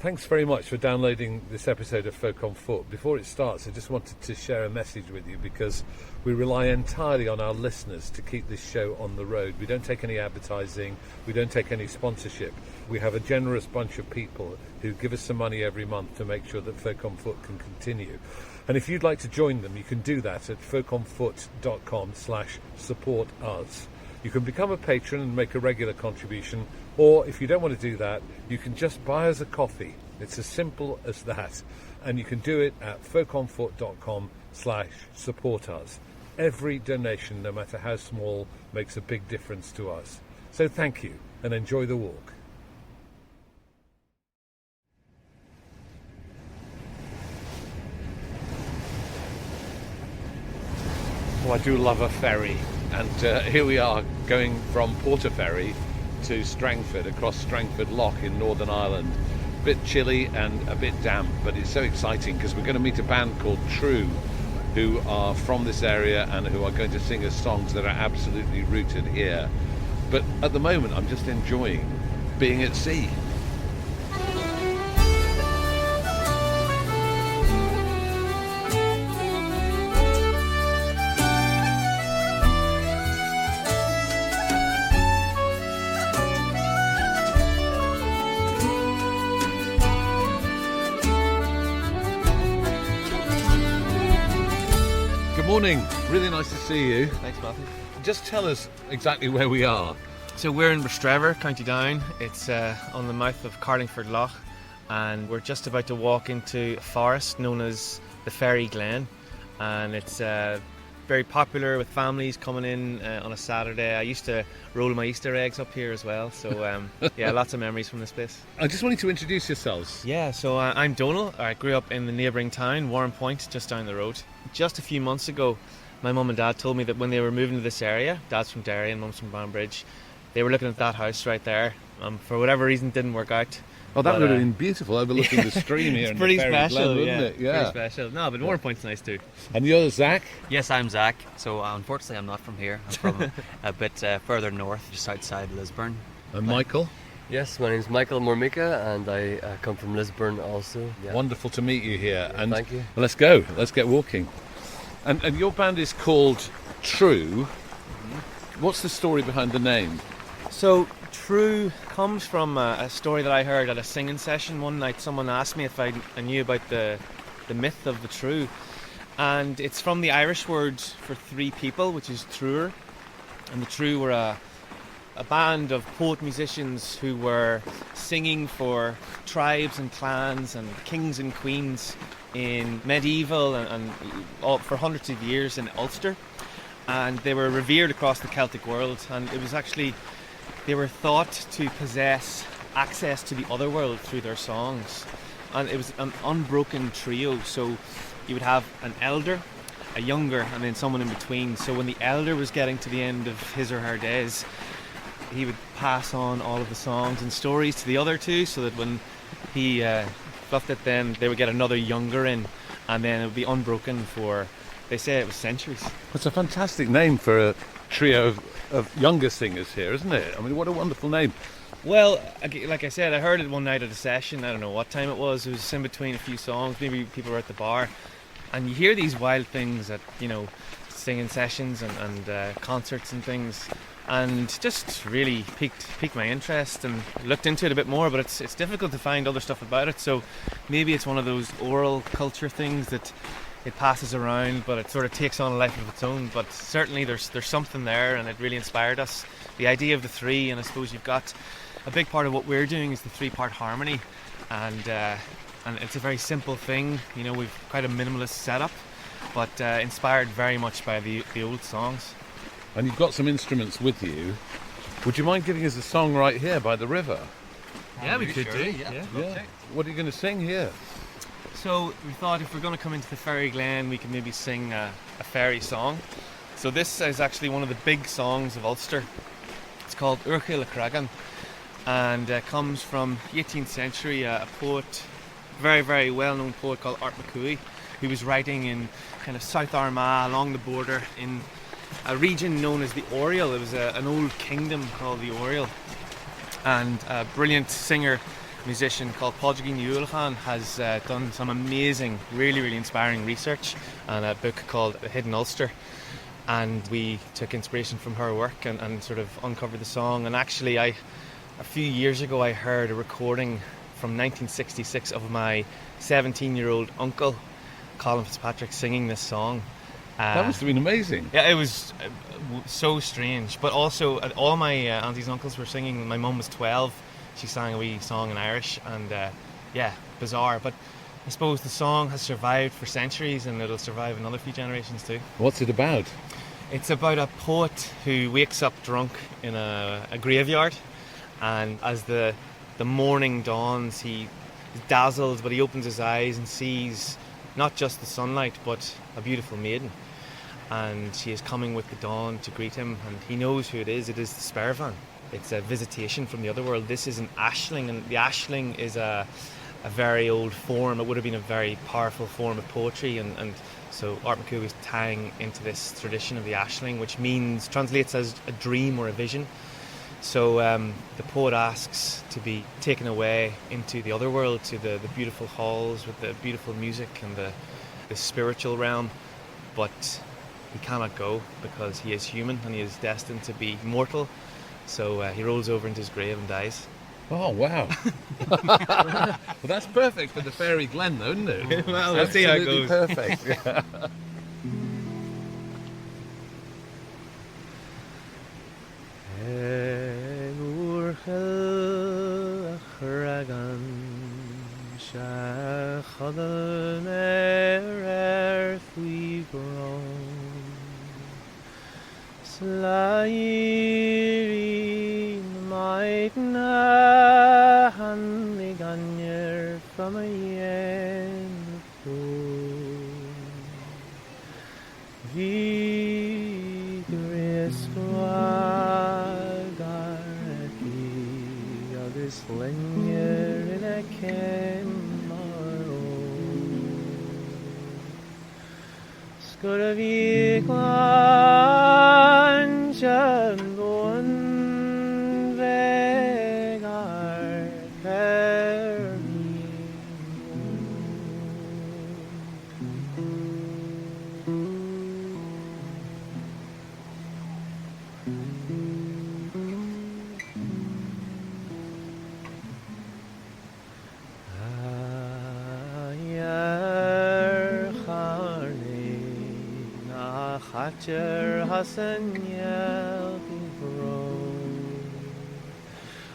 Thanks very much for downloading this episode of Folk on Foot. Before it starts, I just wanted to share a message with you because we rely entirely on our listeners to keep this show on the road. We don't take any advertising, we don't take any sponsorship. We have a generous bunch of people who give us some money every month to make sure that Folk on Foot can continue. And if you'd like to join them, you can do that at folkonfoot.com/support us. You can become a patron and make a regular contribution, or if you don't want to do that, you can just buy us a coffee. It's as simple as that. And you can do it at folkonfoot.com/support us. Every donation, no matter how small, makes a big difference to us. So thank you, and enjoy the walk. Oh, I do love a ferry. And here we are going from Portaferry to Strangford, across Strangford Loch in Northern Ireland. A bit chilly and a bit damp, but it's so exciting because we're going to meet a band called Trouton, who are from this area and who are going to sing us songs that are absolutely rooted here. But at the moment, I'm just enjoying being at sea. Morning, really nice to see you. Thanks, Matthew. Just tell us exactly where we are. So we're in Rostrevor, County Down. It's on the mouth of Carlingford Loch, and we're just about to walk into a forest known as the Fairy Glen, and it's very popular with families coming in on a Saturday. I used to roll my Easter eggs up here as well, so yeah, lots of memories from this place. I just wanted to introduce yourselves. Yeah, so I'm Dónal. I grew up in the neighbouring town, Warrenpoint, just down the road. Just a few months ago, my mum and dad told me that when they were moving to this area, dad's from Derry and mum's from Banbridge, they were looking at that house right there. For whatever reason, it didn't work out. Oh, that would have been beautiful, overlooking the stream here. It's pretty special, wouldn't it? Yeah. Pretty special. No, but Warrenpoint's nice too. And you're Zach? Yes, I'm Zach. So unfortunately, I'm not from here. I'm from a bit further north, just outside Lisburn. And Michael? Yes, my name's Michael Mormecha, and I come from Lisburn also. Yeah. Wonderful to meet you here. Yeah, and thank you. Let's go. Let's get walking. And your band is called True. What's the story behind the name? So True comes from a story that I heard at a singing session one night. Someone asked me if I knew about the myth of the True, and it's from the Irish word for three people, which is truer. And the True were a band of poet musicians who were singing for tribes and clans and kings and queens in medieval and for hundreds of years in Ulster, and they were revered across the Celtic world, and it was actually, they were thought to possess access to the other world through their songs, and it was an unbroken trio. So you would have an elder, a younger, and then someone in between. So when the elder was getting to the end of his or her days, he would pass on all of the songs and stories to the other two, so that when he fluffed it, then they would get another younger in, and then it would be unbroken for, they say it was centuries. It's a fantastic name for a trio of younger singers here, isn't it? I mean, what a wonderful name. Well, like I said, I heard it one night at a session. I don't know what time it was. It was in between a few songs. Maybe people were at the bar, and you hear these wild things at, singing sessions and concerts and things, and just really piqued my interest and looked into it a bit more. But it's difficult to find other stuff about it, so maybe it's one of those oral culture things that it passes around, but it sort of takes on a life of its own. But certainly there's something there, and it really inspired us. The idea of the three, and I suppose you've got a big part of what we're doing is the three-part harmony, and it's a very simple thing. We've quite a minimalist setup, but inspired very much by the old songs. And you've got some instruments with you. Would you mind giving us a song right here by the river? Yeah, we could sure. do. Yeah. What are you going to sing here? So we thought if we're going to come into the Fairy Glen, we could maybe sing a fairy song. So this is actually one of the big songs of Ulster. It's called Urchail Cragan, and comes from the 18th century. A poet, very, very well-known poet called Art McCooey, who was writing in kind of South Armagh along the border in a region known as the Oriel. It was an old kingdom called the Oriel, and a brilliant singer musician called Pádraigín Uallacháin has done some amazing, really, really inspiring research on a book called The Hidden Ulster. And we took inspiration from her work and sort of uncovered the song. And actually, a few years ago, I heard a recording from 1966 of my 17-year-old uncle, Colin Fitzpatrick, singing this song. That must have been amazing. Yeah, it was so strange. But also, all my aunties and uncles were singing. My mum was 12. She sang a wee song in Irish. And yeah, bizarre. But I suppose the song has survived for centuries, and it'll survive another few generations too. What's it about? It's about a poet who wakes up drunk in a graveyard. And as the morning dawns, he is dazzled, but he opens his eyes and sees not just the sunlight, but a beautiful maiden. And she is coming with the dawn to greet him, and he knows who it is. It is the Spervan. It's a visitation from the other world. This is an ashling, and the ashling is a very old form. It would have been a very powerful form of poetry, and so Art McCoo is tying into this tradition of the ashling, which translates as a dream or a vision. So the poet asks to be taken away into the other world, to the beautiful halls with the beautiful music and the spiritual realm, but he cannot go because he is human and he is destined to be mortal. So he rolls over into his grave and dies. Oh, wow. Well, that's perfect for the Fairy Glen, though, isn't it? Well, let's see how it Absolutely goes. Perfect. Yeah.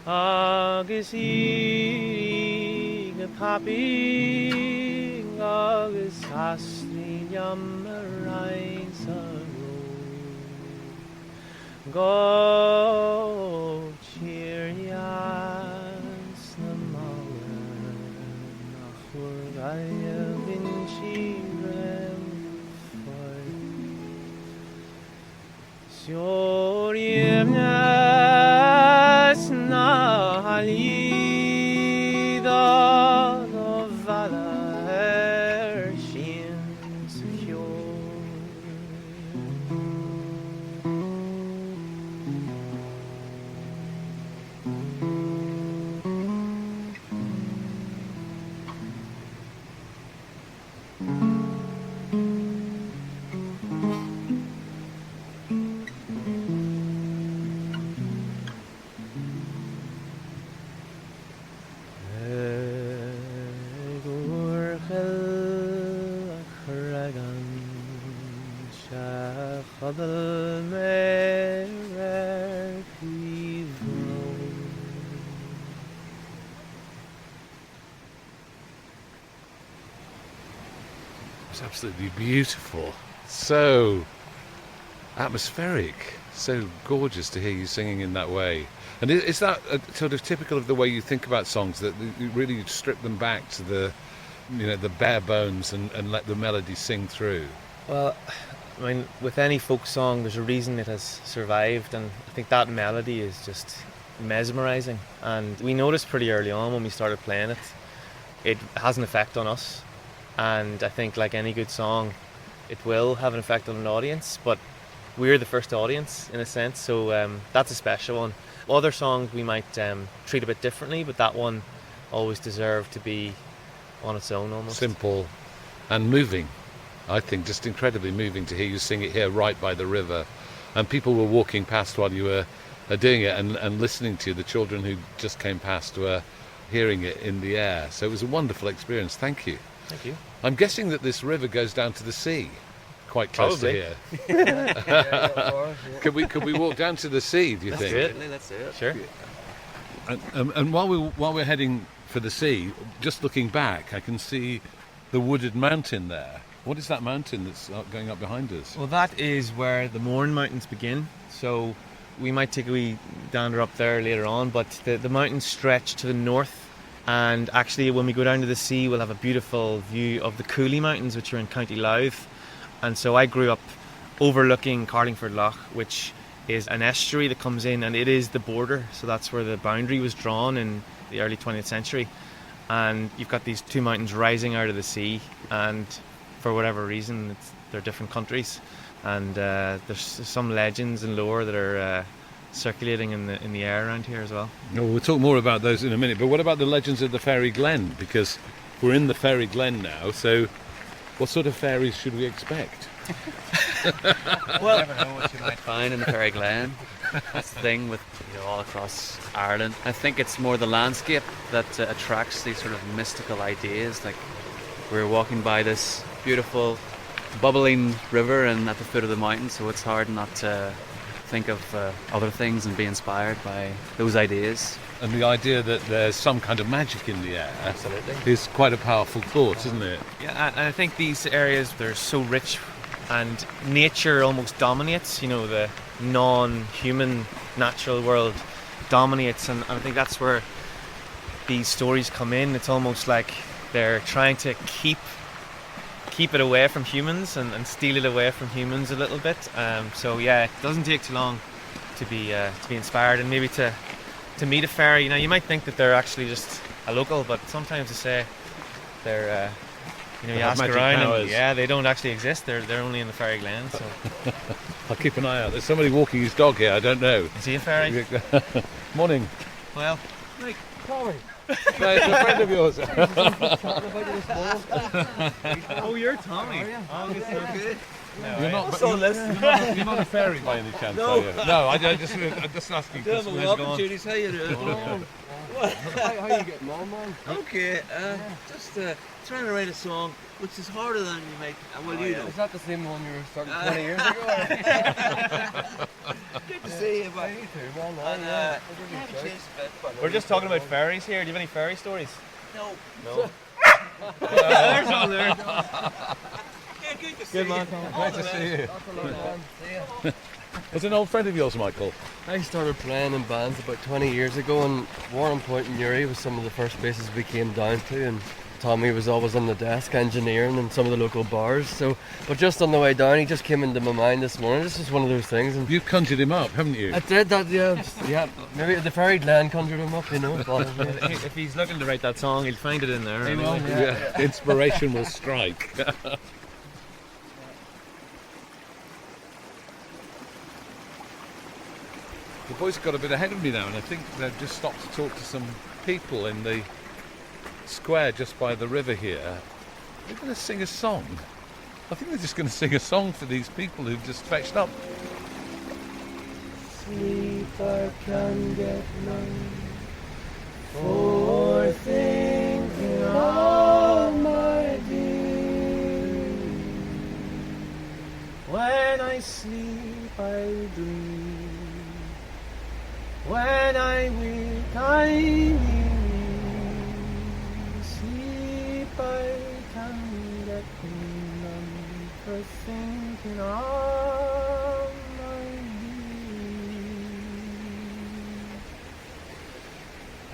Agus ige papi agus hasli yamarain saro go cheer yas na mawer nachur gaya vinci rem fai Syoriem nas na halida no valer shin secure It's absolutely beautiful. So atmospheric. So gorgeous to hear you singing in that way. And is that sort of typical of the way you think about songs, that you really strip them back to the bare bones and let the melody sing through? Well, I mean, with any folk song, there's a reason it has survived, and I think that melody is just mesmerising. And we noticed pretty early on when we started playing it, it has an effect on us. And I think, like any good song, it will have an effect on an audience, but we're the first audience in a sense, so that's a special one. Other songs we might treat a bit differently, but that one always deserved to be on its own almost. Simple and moving. I think just incredibly moving to hear you sing it here right by the river. And people were walking past while you were doing it and listening to you. The children who just came past were hearing it in the air. So it was a wonderful experience. Thank you. Thank you. I'm guessing that this river goes down to the sea, quite close Probably. to here. Yeah. Could we walk down to the sea, do you think? Let's do it. Sure. And while we're heading for the sea, just looking back, I can see the wooded mountain there. What is that mountain that's going up behind us? Well, that is where the Mourne Mountains begin. So we might take a wee dander up there later on, but the mountains stretch to the north. And actually, when we go down to the sea, we'll have a beautiful view of the Cooley Mountains, which are in County Louth. And so I grew up overlooking Carlingford Lough, which is an estuary that comes in, and it is the border. So that's where the boundary was drawn in the early 20th century. And you've got these two mountains rising out of the sea, and for whatever reason, they're different countries. And there's some legends and lore that are circulating in the air around here as well. No, we'll talk more about those in a minute. But what about the legends of the Fairy Glen? Because we're in the Fairy Glen now, so what sort of fairies should we expect? Well, you never know what you might find in the Fairy Glen. That's the thing with all across Ireland. I think it's more the landscape that attracts these sort of mystical ideas. Like we're walking by this beautiful bubbling river and at the foot of the mountain, so it's hard not to think of other things and be inspired by those ideas. And the idea that there's some kind of magic in the air Absolutely. is quite a powerful thought, isn't it? Yeah, and I think these areas, they're so rich, and nature almost dominates. The non-human natural world dominates, and I think that's where these stories come in. It's almost like they're trying to keep it away from humans and steal it away from humans a little bit. So yeah, it doesn't take too long to be inspired, and maybe to meet a fairy. You might think that they're actually just a local, but sometimes they say they're you They have ask magic around powers. and yeah, they don't actually exist. They're only in the Fairy Glen. So I'll keep an eye out. There's somebody walking his dog here, I don't know. is he a fairy? Morning. Well, Tommy. No, it's a friend of yours. oh, you're Tommy. Oh, good. You're not a fairy by any chance, are you? No, I'm just asking. Tell them Because welcome, Judy's. How you doing? How you getting on, man? Okay, just trying to write a song which is harder than you make. Well, you know. Is that the same one you were starting 20 years ago? Good to see you, but Me too, man. and Yeah. I haven't changed a bit, but We're just talking about fairies here. Do you have any fairy stories? no. No. There's one there. Good to see you. man, Tom. Great to see you. That's a lot, man. See ya. It's an old friend of yours, Michael. I started playing in bands about 20 years ago, and Warren Point in Newry was some of the first places we came down to, and Tommy was always on the desk engineering in some of the local bars. But just on the way down, he just came into my mind this morning. This is one of those things. And You've conjured him up, haven't you? I did that, yeah. Yeah, maybe the Fairy Glen conjured him up, but, If he's looking to write that song, he'll find it in there. Anyway. Yeah. Inspiration will strike. The boys got a bit ahead of me now, and I think they've just stopped to talk to some people in the square just by the river here. They're going to sing a song. I think they're just going to sing a song for these people who've just fetched up. Sleep I can get none, for thinking of my dear. When I sleep, I dream. When I wake, I weary. Sleep, I can get none for thinking of my dear.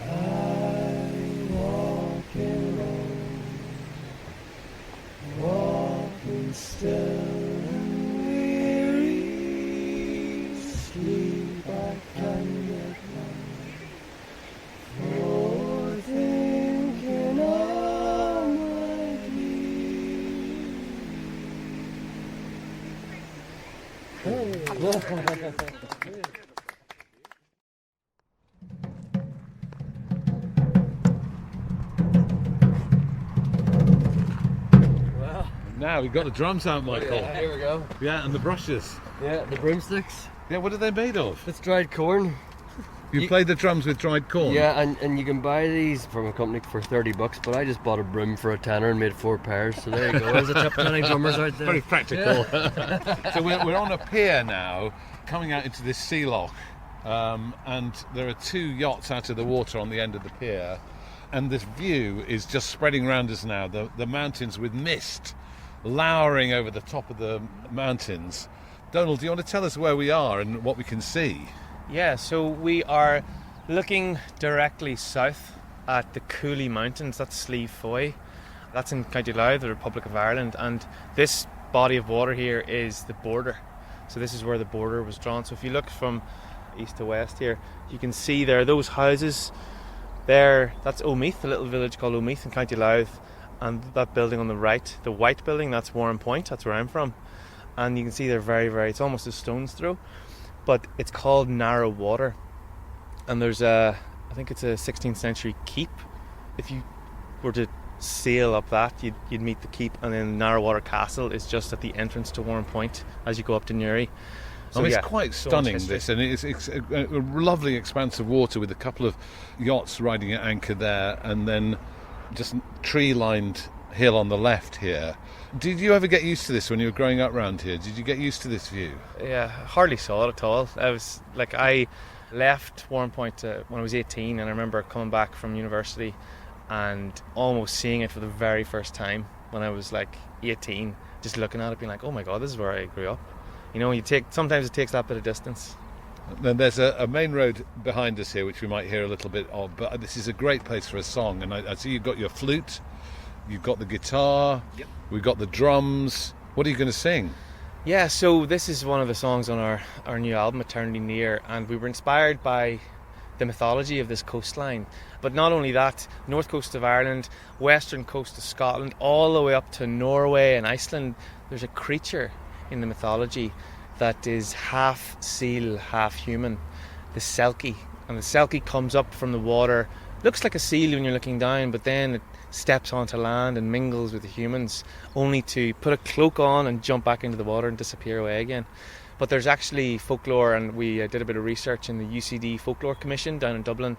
I walk alone, walking still and weary. Sleep I can get none, for thinking of my dear. Now we've got the drums out, Michael. Yeah, here we go. Yeah, and the brushes. Yeah, the broomsticks. Yeah, what are they made of? It's dried corn. You played the drums with dried corn? Yeah, and you can buy these from a company for $30, but I just bought a broom for £10 and made 4 pairs. So there you go. There's a tip to any drummers out there. Very practical. So we're on a pier now, coming out into this sea loch, and there are 2 yachts out of the water on the end of the pier, and this view is just spreading around us now. The mountains with mist lowering over the top of the mountains. Dónal, do you want to tell us where we are and what we can see? Yeah, so we are looking directly south at the Cooley Mountains. That's Slieve Foy. That's in County Louth, the Republic of Ireland, and this body of water here is the border. So this is where the border was drawn. So if you look from east to west here, you can see there those houses there. That's Omeath, a little village called Omeath in County Louth, and that building on the right, the white building, that's Warren Point. That's where I'm from, and you can see they're very, it's almost a stone's throw. But it's called Narrow Water, and there's I think it's a 16th century keep. If you were to sail up that, you'd meet the keep, and then Narrow Water Castle is just at the entrance to Warren Point as you go up to Newry. So it's quite stunning, this, and it's a lovely expanse of water with a couple of yachts riding at anchor there, and then just tree-lined hill on the left here. Did you ever get used to this when you were growing up around here? Did you get used to this view? Yeah, hardly saw it at all. I left Warren Point when I was 18, and I remember coming back from university and almost seeing it for the very first time when I was like 18, just looking at it being like, oh my god, this is where I grew up. You know, sometimes it takes that bit of distance. Then there's a main road behind us here which we might hear a little bit of, but this is a great place for a song, and I see you've got your flute, you've got the guitar, yep. We've got the drums. What are you going to sing? Yeah, so this is one of the songs on our new album, Eternity Near, and we were inspired by the mythology of this coastline. But not only that, north coast of Ireland, western coast of Scotland, all the way up to Norway and Iceland, there's a creature in the mythology that is half seal, half human, the selkie. And the selkie comes up from the water, looks like a seal when you're looking down, but then it steps onto land and mingles with the humans, only to put a cloak on and jump back into the water and disappear away again. But there's actually folklore, and we did a bit of research in the UCD Folklore Commission down in Dublin,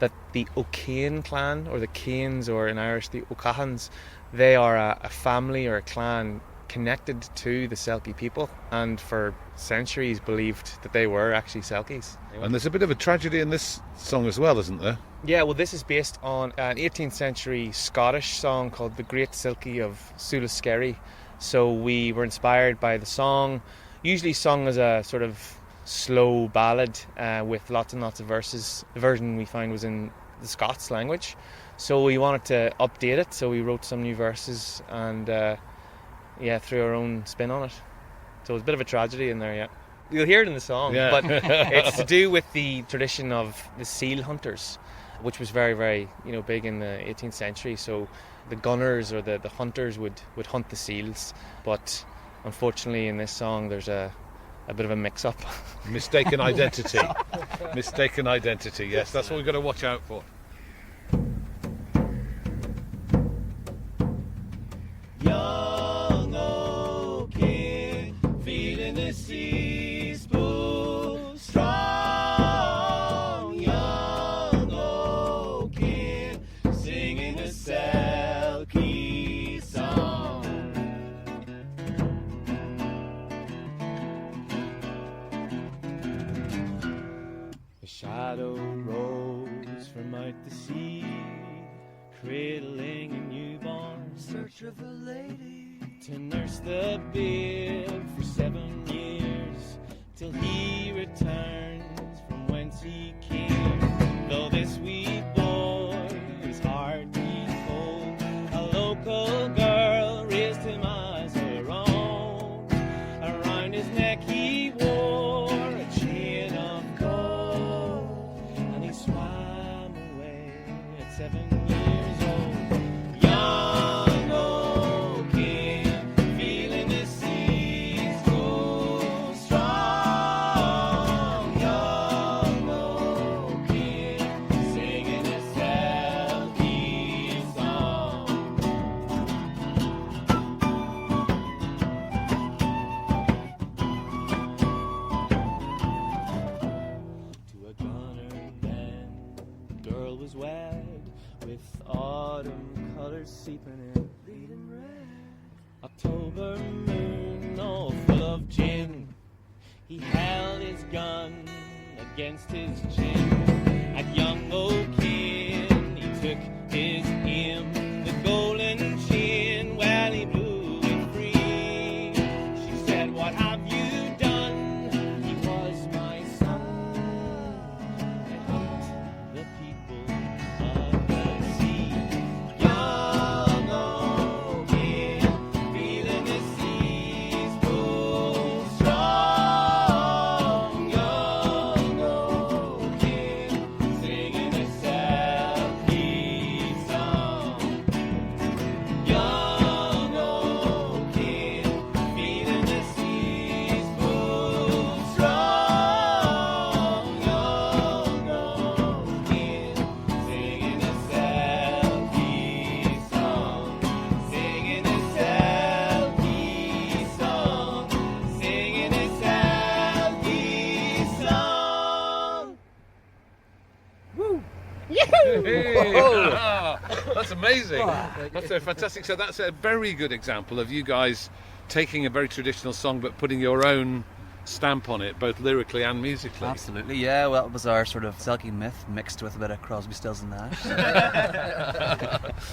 that the O'Kane clan, or the Canes, or in Irish the O'Cahans, they are a family or a clan connected to the Selkie people, and for centuries believed that they were actually Selkies. And there's a bit of a tragedy in this song as well, isn't there? Yeah, well, this is based on an 18th century Scottish song called The Great Silkie of Sulaskerry. So we were inspired by the song, usually sung as a sort of slow ballad with lots and lots of verses. The version we found was in the Scots language, so we wanted to update it, so we wrote some new verses and threw our own spin on it. So it's a bit of a tragedy in there, yeah. You'll hear it in the song, yeah. But it's to do with the tradition of the seal hunters, which was very, very big in the 18th century. So the gunners or the hunters would hunt the seals, but unfortunately in this song there's a bit of a mix-up. Mistaken identity. Mistaken identity, yes, that's what we've got to watch out for. Young O'Kane, feeling the seas pull strong. Young O'Kane, singing a Selkie song. A shadow rose from out the sea, cradling a newborn, search of a lady to nurse the babe for 7 years, till he returns from whence he came. Though this wee boy his heart beat cold, a local girl raised him as her own. Around his neck he wore a chain of gold, and he swam away at 7 years old. Young O'Kane, feeling the seas go strong. Young O'Kane. side, with autumn colors seeping in, bleeding red. October moon, all full of gin. He held his gun against his chin. At young O'Kearney, he took his aim, the golden chin, well, he blew it free. She said, "What have you done?" He was my son. I hate the people of the sea. Young O'Kearney, feeling the seas pull strong. Young O'Kearney, singing a self-peace song. Young O'Kearney, feeling the seas pull strong. Young O'Kearney, singing a self-peace song. Singing a self-peace song. Singing a self-peace song. Ah, that's amazing. That's so fantastic. So that's a very good example of you guys taking a very traditional song but putting your own stamp on it, both lyrically and musically. Absolutely, yeah. Well, it was our sort of Selkie myth mixed with a bit of Crosby, Stills and Nash.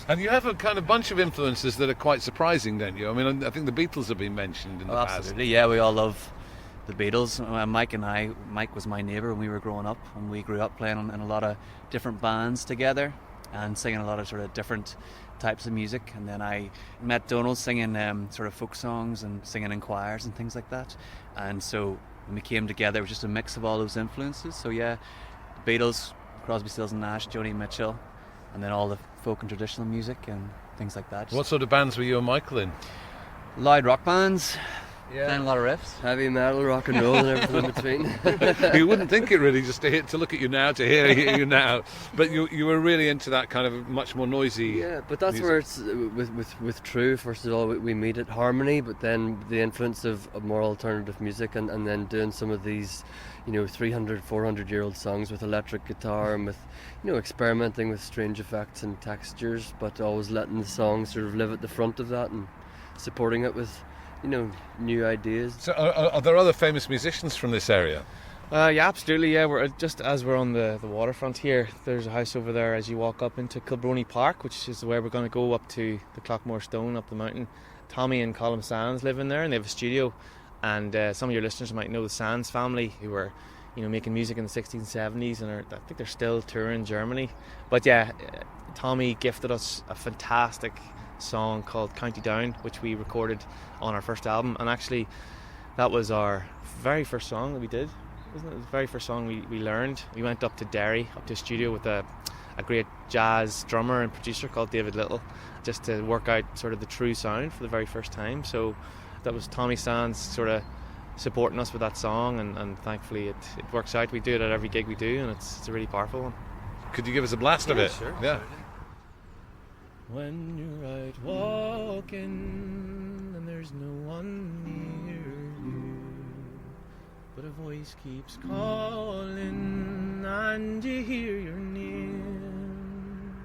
And you have a kind of bunch of influences that are quite surprising, don't you? I mean, I think the Beatles have been mentioned in the past. Absolutely, yeah. We all love the Beatles. Mike was my neighbour when we were growing up, and we grew up playing in a lot of different bands together and singing a lot of sort of different types of music. And then I met Dónal singing sort of folk songs and singing in choirs and things like that. And so when we came together, it was just a mix of all those influences. So yeah, the Beatles, Crosby, Stills and Nash, Joni Mitchell, and then all the folk and traditional music and things like that. What sort of bands were you and Michael in? Loud rock bands, playing a lot of riffs. Heavy metal, rock and roll, and everything in between. You wouldn't think it really, just to look at you now, to hear you now. But you were really into that kind of much more noisy. Yeah, but that's music. where it's with True. First of all, we meet at harmony, but then the influence of more alternative music, and then doing some of these, 300, 400-year-old songs with electric guitar and with, experimenting with strange effects and textures, but always letting the song sort of live at the front of that and supporting it with, new ideas. So are there other famous musicians from this area? Yeah, absolutely. Yeah, we're on the waterfront here. There's a house over there as you walk up into Kilbrony Park, which is where we're going to go up to the Clockmore Stone up the mountain. Tommy and Colm Sands live in there, and they have a studio. And some of your listeners might know the Sands family, who were, making music in the 60s and 70s, and I think they're still touring Germany. But yeah, Tommy gifted us a fantastic song called County Down, which we recorded on our first album. And actually, that was our very first song that we did, wasn't it? The very first song we learned. We went up to Derry, up to a studio with a great jazz drummer and producer called David Little, just to work out sort of the true sound for the very first time. So that was Tommy Sands sort of supporting us with that song, and thankfully it works out. We do it at every gig we do, and it's a really powerful one. Could you give us a blast of it? Sure. Yeah. When you're out walking and there's no one near you, but a voice keeps calling and you hear your name.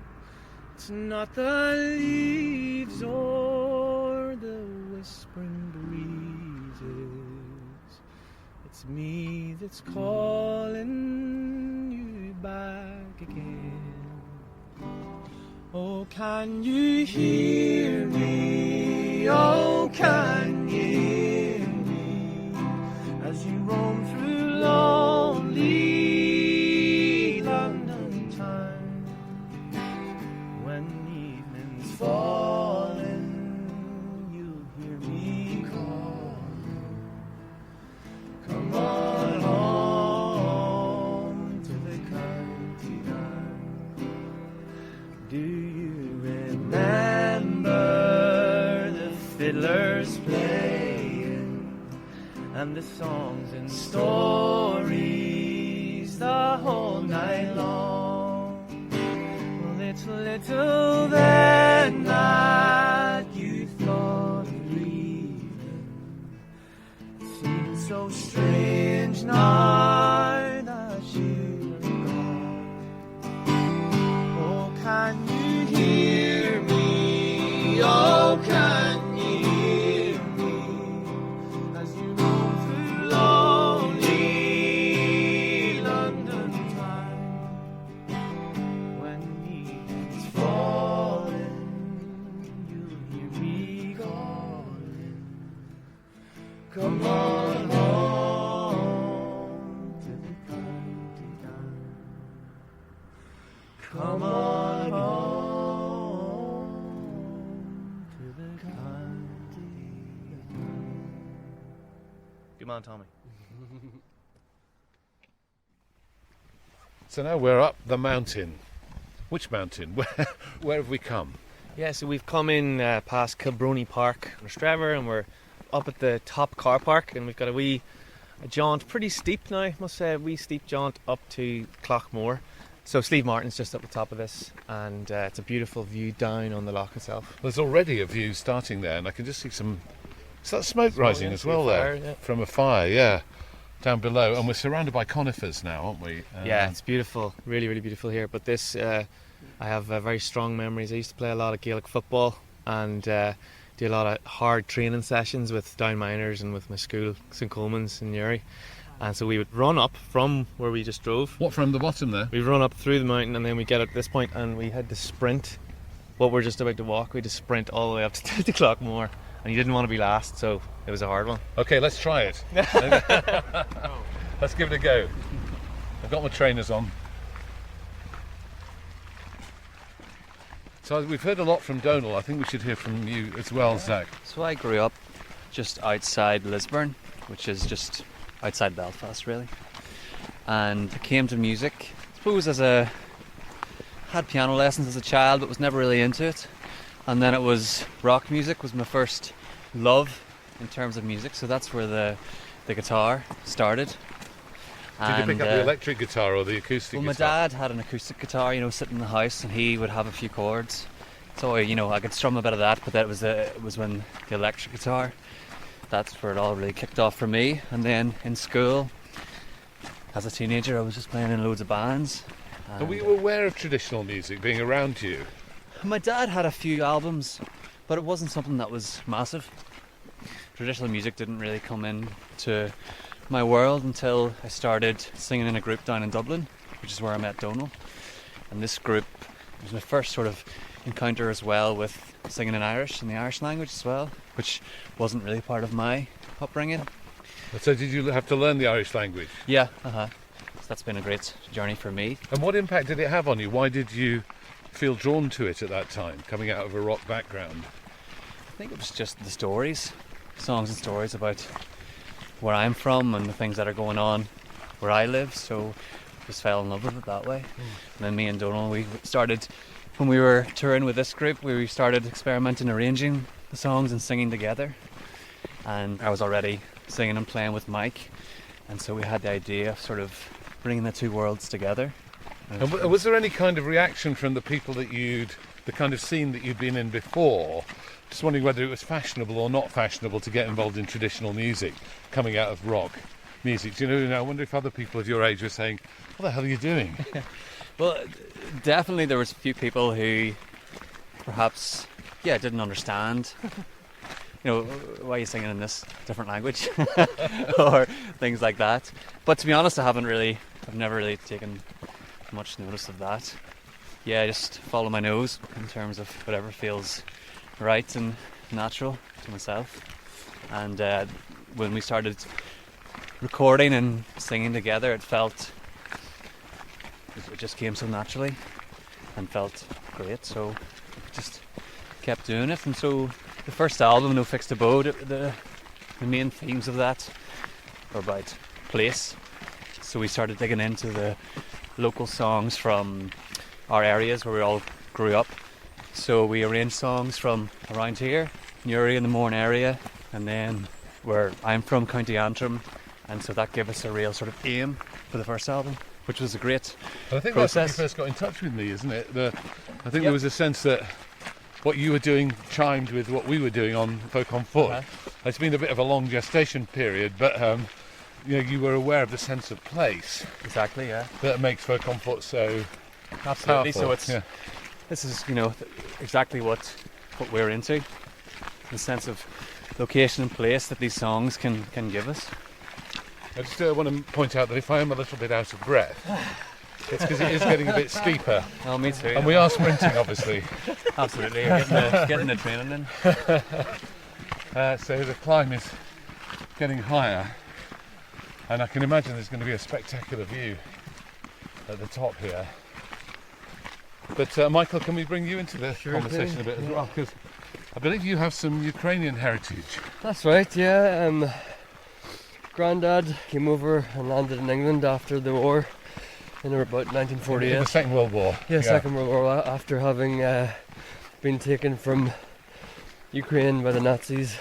It's not the leaves or the whispering breezes, it's me that's calling you back again. Oh, can you hear me? Oh, can you hear me? As you roam through lonely London town, when evening's falling, you'll hear me calling. Come on home to the county down. Do you remember the fiddlers playing and the songs and stories the whole night long? Well, it's little then that you thought of leaving. It seems so strange now that you're gone. Oh, can you hear me? Oh, can you hear me? As you roam through lonely London town, when evening's falling, you'll hear me calling. Come on home to the county town. Come on home to the county town. Good man, Tommy. So now we're up the mountain. Which mountain? Where have we come? Yeah, so we've come in past Kilbrony Park, Rostrevor, and we're up at the top car park, and we've got a jaunt, pretty steep now, I must say, a wee steep jaunt up to Clockmore. So Slieve Martin's just up the top of this, and it's a beautiful view down on the loch itself. There's already a view starting there, and I can just see some smoke rising as well there, yeah. from a fire, yeah, down below. And we're surrounded by conifers now, aren't we? Yeah, it's beautiful, really, really beautiful here. But this, I have very strong memories. I used to play a lot of Gaelic football and do a lot of hard training sessions with Down Miners and with my school, St Coleman's in Newry. And so we would run up from where we just drove. What, from the bottom there? We run up through the mountain, and then we get up this point, and we had to sprint. What we're just about to walk, we had to sprint all the way up to Clockmore, and you didn't want to be last, so it was a hard one. Okay, let's try it. Let's give it a go. I've got my trainers on. So we've heard a lot from Dónal. I think we should hear from you as well, Zach. So I grew up just outside Lisburn, which is just outside Belfast, really. And I came to music, I suppose, had piano lessons as a child, but was never really into it. And then it was rock music was my first love in terms of music, so that's where the guitar started. Did you pick up the electric guitar or the acoustic guitar? guitar? My dad had an acoustic guitar, sitting in the house, and he would have a few chords. So, I could strum a bit of that, but it was when the electric guitar, that's where it all really kicked off for me. And then in school, as a teenager, I was just playing in loads of bands. And were you aware of traditional music being around you? My dad had a few albums, but it wasn't something that was massive. Traditional music didn't really come into my world until I started singing in a group down in Dublin, which is where I met Dónal. And this group was my first sort of encounter as well with singing in Irish, in the Irish language as well, which wasn't really part of my upbringing. So did you have to learn the Irish language? Yeah, So that's been a great journey for me. And what impact did it have on you? Why did you feel drawn to it at that time, coming out of a rock background? I think it was just the stories, songs and stories about where I'm from and the things that are going on where I live, so just fell in love with it that way. And then me and Dónal, we started, when we were touring with this group, we started experimenting, arranging the songs and singing together. And I was already singing and playing with Mike, and so we had the idea of sort of bringing the two worlds together. And was there any kind of reaction from the people that the kind of scene that you'd been in before? Just wondering whether it was fashionable or not fashionable to get involved in traditional music coming out of rock music. Do you know, I wonder if other people of your age were saying, what the hell are you doing? Well, definitely there was a few people who perhaps, didn't understand. Why are you singing in this different language? Or things like that. But to be honest, I've never really taken much notice of that. Yeah, I just follow my nose in terms of whatever feels right and natural to myself. And when we started recording and singing together, it just came so naturally and felt great, so just kept doing it. And so the first album, No Fixed Abode, the main themes of that were about place, so we started digging into the local songs from our areas where we all grew up. So we arranged songs from around here, Newry and the Mourne area, and then where I'm from, County Antrim, and so that gave us a real sort of aim for the first album, which was a great I think process. That's when you first got in touch with me, isn't it? I think there was a sense that what you were doing chimed with what we were doing on Folk on Foot. It's been a bit of a long gestation period, but you were aware of the sense of place. Exactly, yeah. That makes Folk on Foot so absolutely powerful. So it's this is, exactly what we're into. The sense of location and place that these songs can give us. I just want to point out that if I am a little bit out of breath, it's because it is getting a bit steeper. Oh, me too. And we are sprinting, obviously. Absolutely, you're getting the training in. So the climb is getting higher, and I can imagine there's going to be a spectacular view at the top here. But Michael, can we bring you into the conversation a bit as well? Because I believe you have some Ukrainian heritage. That's right, yeah. Grandad came over and landed in England after the war in about 1948. In the Second World War. Yeah, Second World War, after having been taken from Ukraine by the Nazis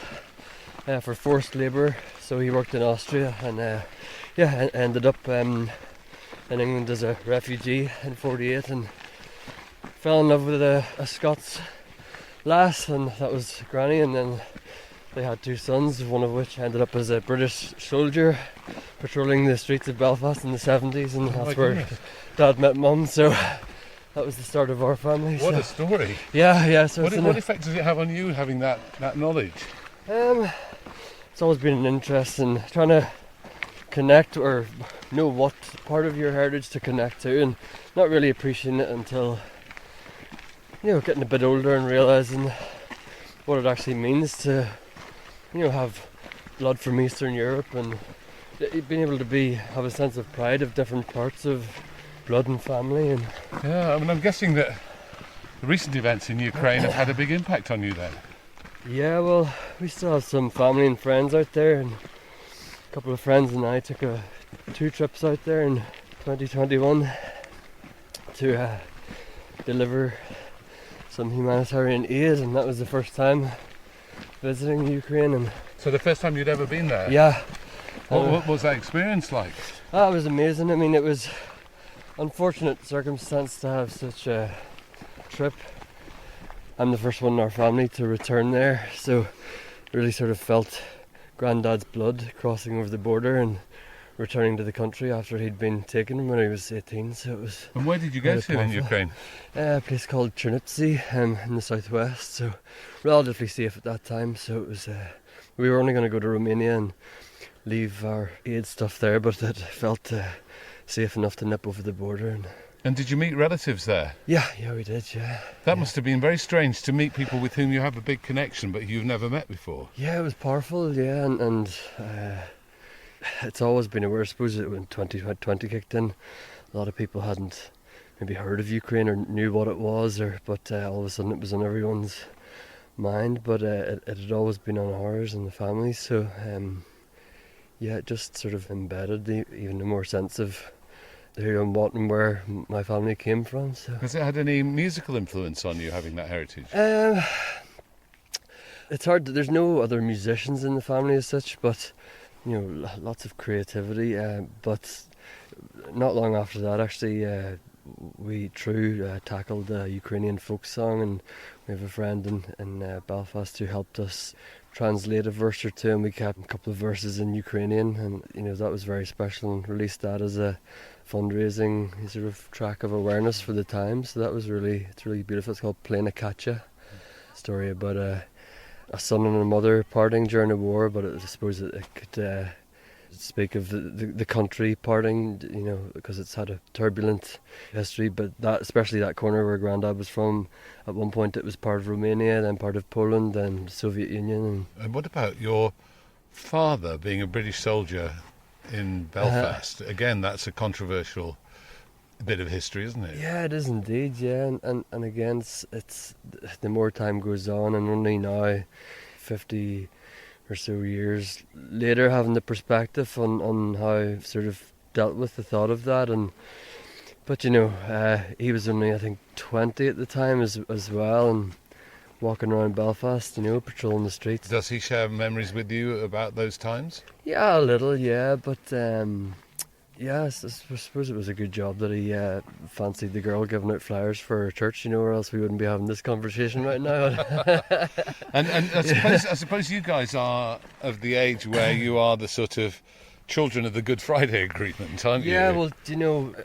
for forced labour. So he worked in Austria and ended up in England as a refugee in 48 and fell in love with a Scots lass, and that was Granny, and then they had two sons, one of which ended up as a British soldier patrolling the streets of Belfast in the 70s, and that's where Dad met Mum, so that was the start of our family. What a story. Yeah, so what effect does it have on you, having that knowledge? It's always been an interest in trying to connect or know what part of your heritage to connect to, and not really appreciating it until getting a bit older and realising what it actually means to have blood from Eastern Europe, and being able to have a sense of pride of different parts of blood and family. And yeah, I mean, I'm guessing that the recent events in Ukraine have had a big impact on you then. Yeah, well, we still have some family and friends out there, and a couple of friends and I took 2 trips out there in 2021 to deliver some humanitarian aid, and that was the first time visiting Ukraine. And so the first time you'd ever been there? Yeah. What was that experience like? It was amazing. I mean, it was unfortunate circumstance to have such a trip. I'm the first one in our family to return there, so really sort of felt Grandad's blood crossing over the border and returning to the country after he'd been taken when he was 18. So it was. And where did you go to in Ukraine? A place called Chernivtsi in the southwest, so relatively safe at that time. So it was. We were only going to go to Romania and leave our aid stuff there, but it felt safe enough to nip over the border. And did you meet relatives there? Yeah, we did, yeah. That must have been very strange to meet people with whom you have a big connection but you've never met before. Yeah, it was powerful, yeah, and it's always been aware. I suppose when 2020 kicked in, a lot of people hadn't maybe heard of Ukraine or knew what it was, but all of a sudden it was on everyone's mind, but it had always been on ours and the family, so it just sort of embedded even a more sense of who and what and where my family came from. So. Has it had any musical influence on you, having that heritage? It's hard. There's no other musicians in the family as such, but lots of creativity. But not long after that, actually, we tackled a Ukrainian folk song, and we have a friend in Belfast who helped us translate a verse or two, and we kept a couple of verses in Ukrainian, and that was very special, and released that as a fundraising sort of track of awareness for the time. So that was it's really beautiful. It's called Plena Kacha, story about a son and a mother parting during a war, but I suppose it could speak of the country parting, because it's had a turbulent history, but especially that corner where Grandad was from, at one point it was part of Romania, then part of Poland, then the Soviet Union. And what about your father being a British soldier in Belfast? Again, that's a controversial bit of history, isn't it? Yeah, it is indeed, yeah, and again, it's the more time goes on, and only now, 50 or so years later, having the perspective on how I've sort of dealt with the thought of that, but he was only, I think, 20 at the time as well, and walking around Belfast, patrolling the streets. Does he share memories with you about those times? Yeah, a little, yeah, but I suppose it was a good job that he fancied the girl giving out flyers for her church, or else we wouldn't be having this conversation right now. and I suppose you guys are of the age where you are the sort of children of the Good Friday Agreement, aren't you? Yeah, well,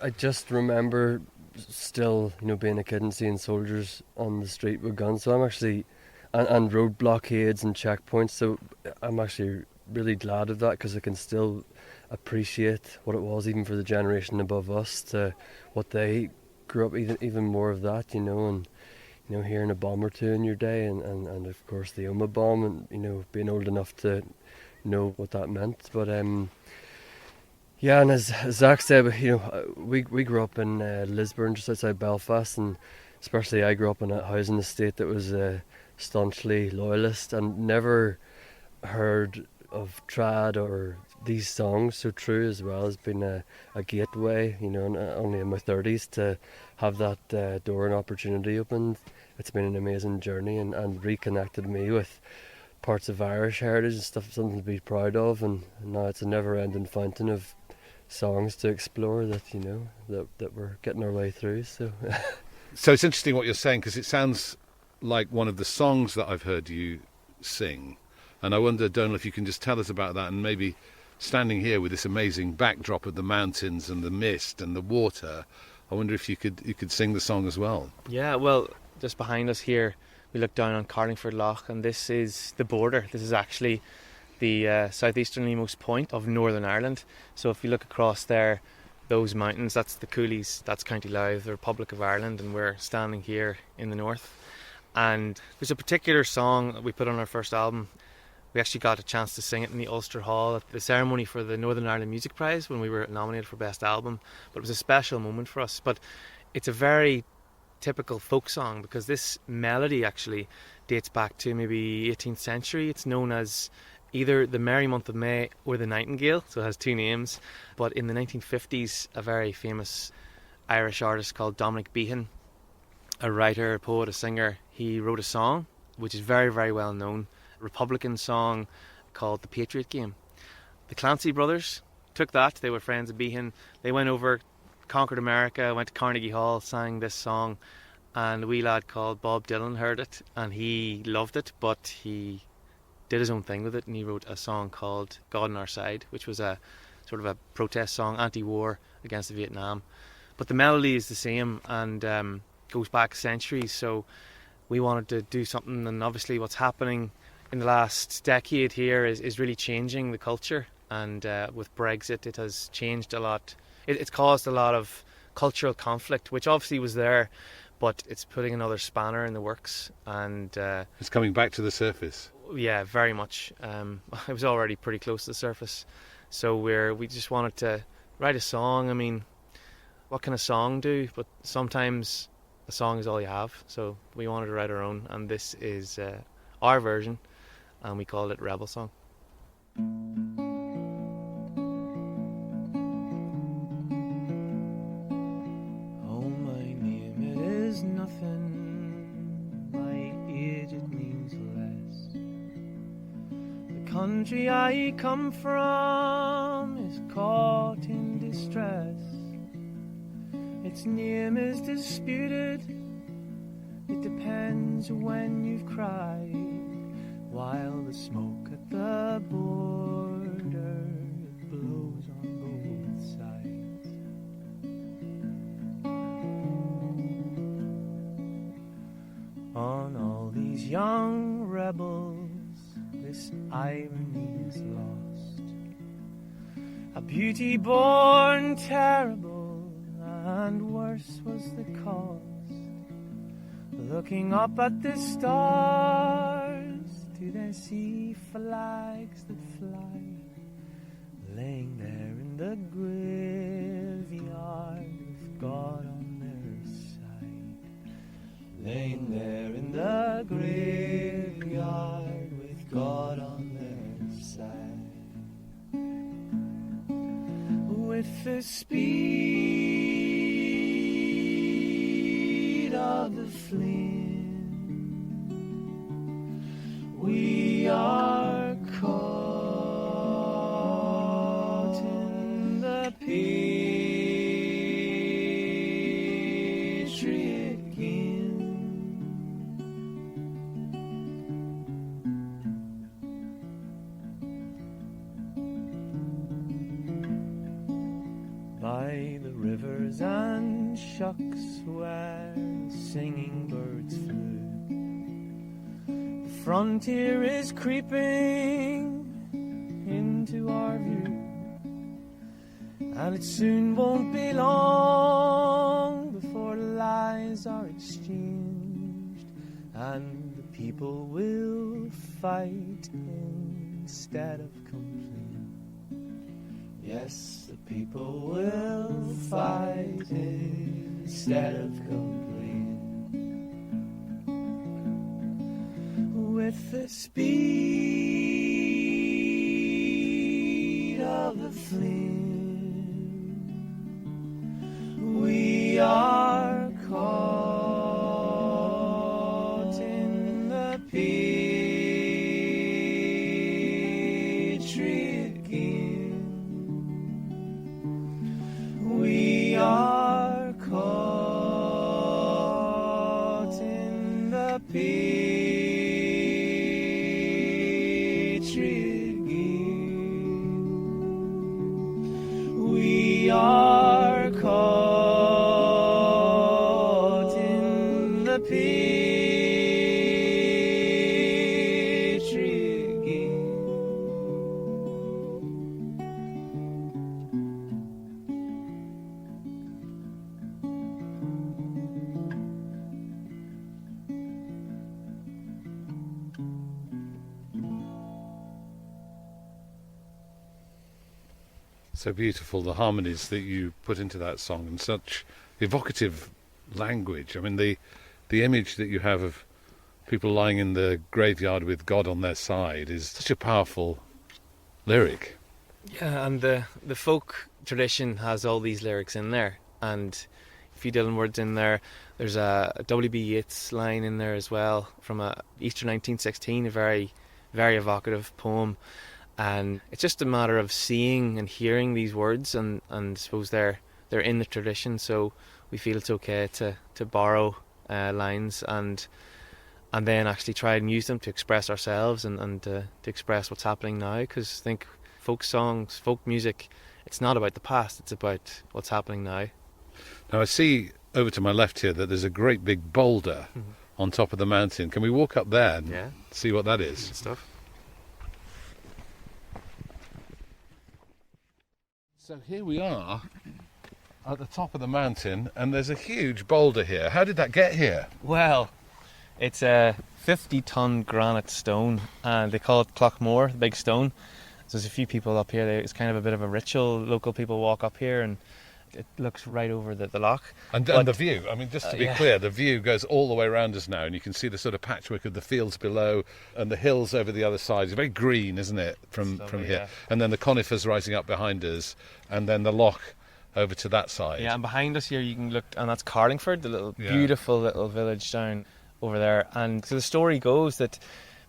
I just remember still, being a kid and seeing soldiers on the street with guns. So I'm actually, and road blockades and checkpoints. So I'm actually really glad of that, because I can still appreciate what it was, even for the generation above us, to what they grew up, even more of that, and hearing a bomb or two in your day, and of course the Oma bomb, and being old enough to know what that meant. But yeah, and as Zach said, we grew up in Lisburn, just outside Belfast, and especially I grew up in a housing estate that was staunchly loyalist, and never heard of trad or these songs. So True as well has been a gateway, only in my 30s, to have that door and opportunity opened. It's been an amazing journey, and reconnected me with parts of Irish heritage and stuff, something to be proud of, and now it's a never-ending fountain of songs to explore that that we're getting our way through. So So it's interesting what you're saying, because it sounds like one of the songs that I've heard you sing, and I wonder, Dónal, if you can just tell us about that, and maybe standing here with this amazing backdrop of the mountains and the mist and the water, I wonder if you could sing the song as well. Yeah, well, just behind us here, we look down on Carlingford Lough, and this is the border. This is actually the southeasternmost point of Northern Ireland. So if you look across there, those mountains, that's the Coolies, that's County Louth, the Republic of Ireland, and we're standing here in the north. And there's a particular song that we put on our first album. We actually got a chance to sing it in the Ulster Hall at the ceremony for the Northern Ireland Music Prize when we were nominated for Best Album. But it was a special moment for us. But it's a very typical folk song, because this melody actually dates back to maybe 18th century. It's known as either the Merry Month of May or the Nightingale, so it has two names. But in the 1950s, a very famous Irish artist called Dominic Behan, a writer, a poet, a singer, he wrote a song which is very, very well known, a Republican song called The Patriot Game. The Clancy brothers took that, they were friends of Behan, they went over, conquered America, went to Carnegie Hall, sang this song, and a wee lad called Bob Dylan heard it and he loved it, but he did his own thing with it, and he wrote a song called God on Our Side, which was a sort of a protest song, anti-war against Vietnam. But the melody is the same, and goes back centuries, so we wanted to do something, and obviously what's happening in the last decade here is really changing the culture, and with Brexit it has changed a lot. It's caused a lot of cultural conflict, which obviously was there, but it's putting another spanner in the works, and It's coming back to the surface. yeah, very much. It was already pretty close to the surface, so we just wanted to write a song. I mean, what can a song do? But sometimes a song is all you have, so we wanted to write our own, and this is our version, and we called it Rebel Song. Oh, my name, it is nothing. My age, it means less. The country I come from is caught in distress. Its name is disputed. It depends when you've cried. While the smoke at the border blows on both sides. On all these young rebels, this irony is lost. A beauty born terrible, and worse was the cost. Looking up at the stars, do they see flags that fly? Laying there in the graveyard with God on their side. Laying there in the graveyard with God on their side. With the speed of the flint, we are caught in the Patriot Game. By the river rivers and shucks where singing birds flew. The frontier is creeping into our view, and it soon won't be long before lies are exchanged, and the people will fight instead of complain. Yes, the people will fight instead of complain. With the speed of the flame, we are caught in the Patriot game. We are caught in the Patriot game. We are caught in the Patriot game. So beautiful, the harmonies that you put into that song, and such evocative language. I mean, the image that you have of people lying in the graveyard with God on their side is such a powerful lyric. Yeah, and the folk tradition has all these lyrics in there, and a few Dylan words in there. There's a W.B. Yeats line in there as well from Easter 1916, a very, very evocative poem. And it's just a matter of seeing and hearing these words, and I suppose they're in the tradition, so we feel it's okay to borrow lines and then actually try and use them to express ourselves and to express what's happening now, because I think folk songs, folk music, it's not about the past, it's about what's happening now. Now I see over to my left here that there's a great big boulder on top of the mountain. Can we walk up there and see what that is? Good stuff. So here we are at the top of the mountain, and there's a huge boulder here. How did that get here? Well, it's a 50-ton granite stone, and they call it Clockmore, the big stone. So there's a few people up here. It's kind of a bit of a ritual. Local people walk up here, and it looks right over the loch. And the view, I mean, just to be clear, the view goes all the way around us now, and you can see the sort of patchwork of the fields below and the hills over the other side. It's very green, isn't it, from here? Yeah. And then the conifers rising up behind us, and then the loch over to that side. Yeah, and behind us here you can look, and that's Carlingford, the beautiful little village down over there. And so the story goes that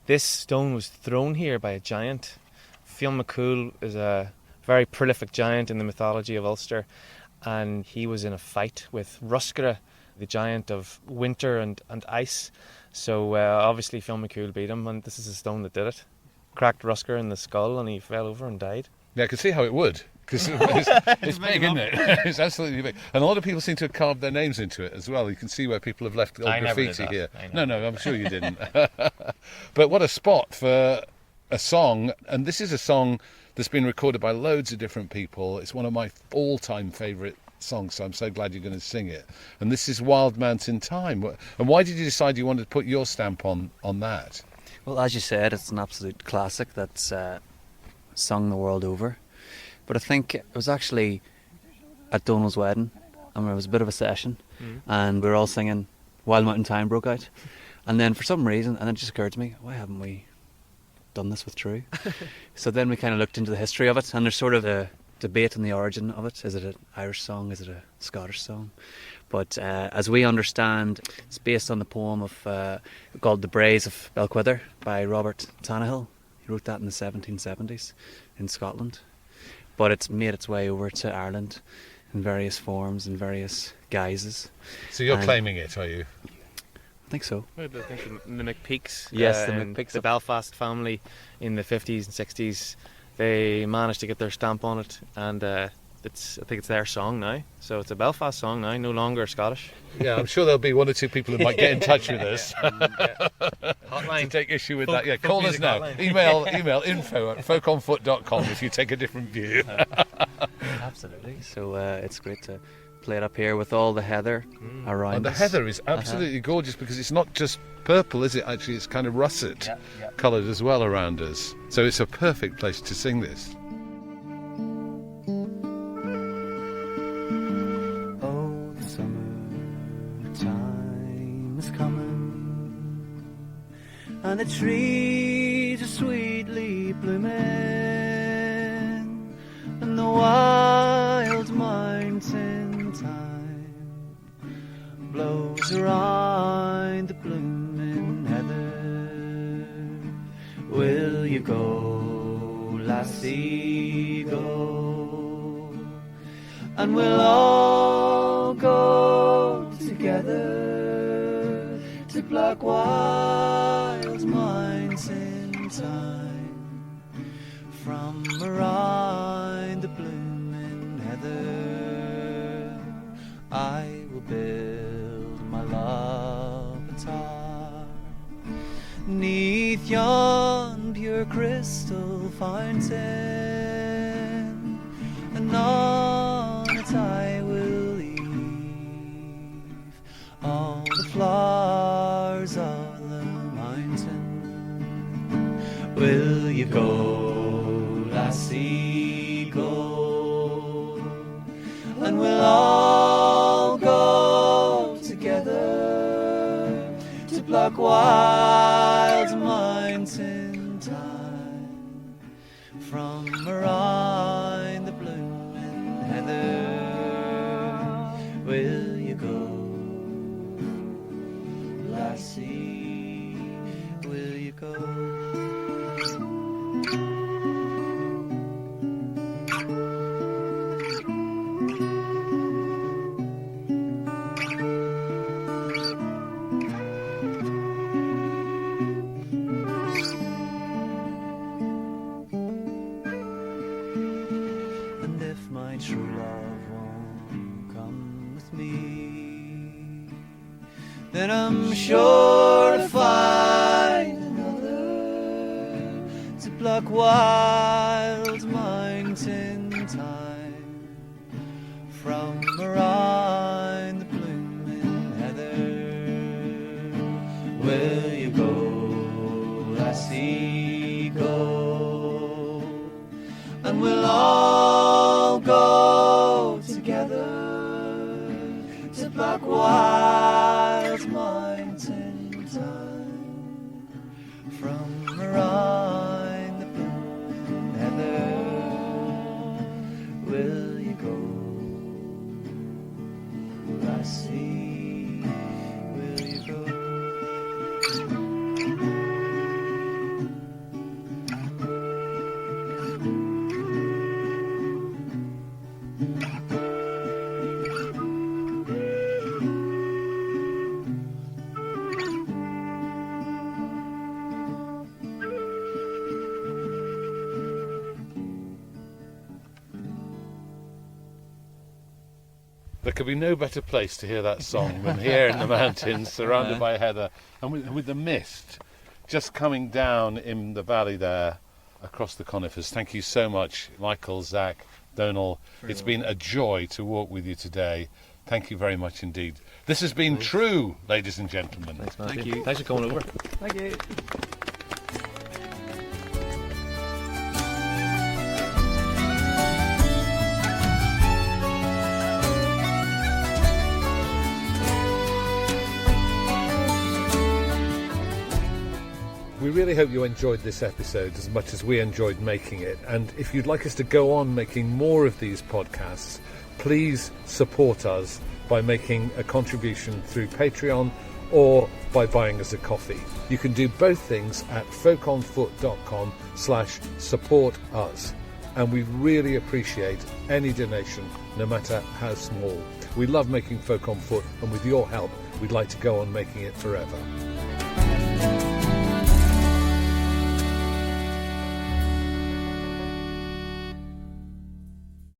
this stone was thrown here by a giant. Fionn McCool is a very prolific giant in the mythology of Ulster, and he was in a fight with Ruscra, the giant of winter and ice. So obviously Fionn McCool beat him, and this is the stone that did it. Cracked Ruscra in the skull, and he fell over and died. Yeah, I can see how it would, because it's big, isn't it? It's absolutely big. And a lot of people seem to have carved their names into it as well. You can see where people have left old graffiti here. No, I'm sure you didn't. But what a spot for a song, and this is a song that's been recorded by loads of different people. It's one of my all-time favourite songs, so I'm so glad you're going to sing it. And this is Wild Mountain Time. And why did you decide you wanted to put your stamp on that? Well, as you said, it's an absolute classic that's sung the world over. But I think it was actually at Dónal's wedding, and there was a bit of a session, and we were all singing Wild Mountain Time broke out. And then for some reason, and it just occurred to me, why haven't we done this with True? So then we kind of looked into the history of it, and there's sort of a debate on the origin of it. Is it an Irish song? Is it a Scottish song? But as we understand, it's based on the poem called The Braes of Belquidder by Robert Tannahill. He wrote that in the 1770s in Scotland. But it's made its way over to Ireland in various forms and various guises. So you're claiming it, are you? I think so. I think the McPeaks, yes, the McPeaks, the Belfast family in the 50s and 60s, they managed to get their stamp on it, and I think it's their song now. So it's a Belfast song now, no longer Scottish. Yeah, I'm sure there'll be one or two people who might get in touch with us Hotline. to take issue with Folk- that. Yeah, folk call us music now. hotline. Email info@folkonfoot.com if you take a different view. Absolutely. So it's great to play it up here with all the heather around And the us. heather is absolutely gorgeous because it's not just purple, is it? Actually, it's kind of russet coloured as well around us. So it's a perfect place to sing this. Oh, the summertime is coming, and the trees are sweetly blooming, and the wild mountain thyme blows around the blooming heather. Will you go, lassie, go? And we'll all go together to pluck wild mountain thyme from around the blooming heather. I will build my love a tower 'neath yon pure crystal fountain, and on it I will leave all the flowers of the mountain. Will you go, lassie, go? And we'll all go together to pluck wild mountain thyme from around the blooming heather. Will you go, lassie? Will you go? And if my true love won't come with me, then I'm sure to find another to pluck wild mountain thyme from around the blooming heather. Will you go, lassie, go? And we'll all go together to pluck wild mountain thyme from around the blooming heather. Will you go, lassie? Will you go? There could be no better place to hear that song than here in the mountains, surrounded by heather, and with the mist just coming down in the valley there across the conifers. Thank you so much, Michael, Zach, Dónal. It's been a joy to walk with you today. Thank you very much indeed. This has been True, ladies and gentlemen. Thanks, Matthew. Thank you. Thanks for coming over. Thank you. We really hope you enjoyed this episode as much as we enjoyed making it. And if you'd like us to go on making more of these podcasts, please support us by making a contribution through Patreon or by buying us a coffee. You can do both things at folkonfoot.com/support us. And we really appreciate any donation, no matter how small. We love making Folk on Foot, and with your help, we'd like to go on making it forever.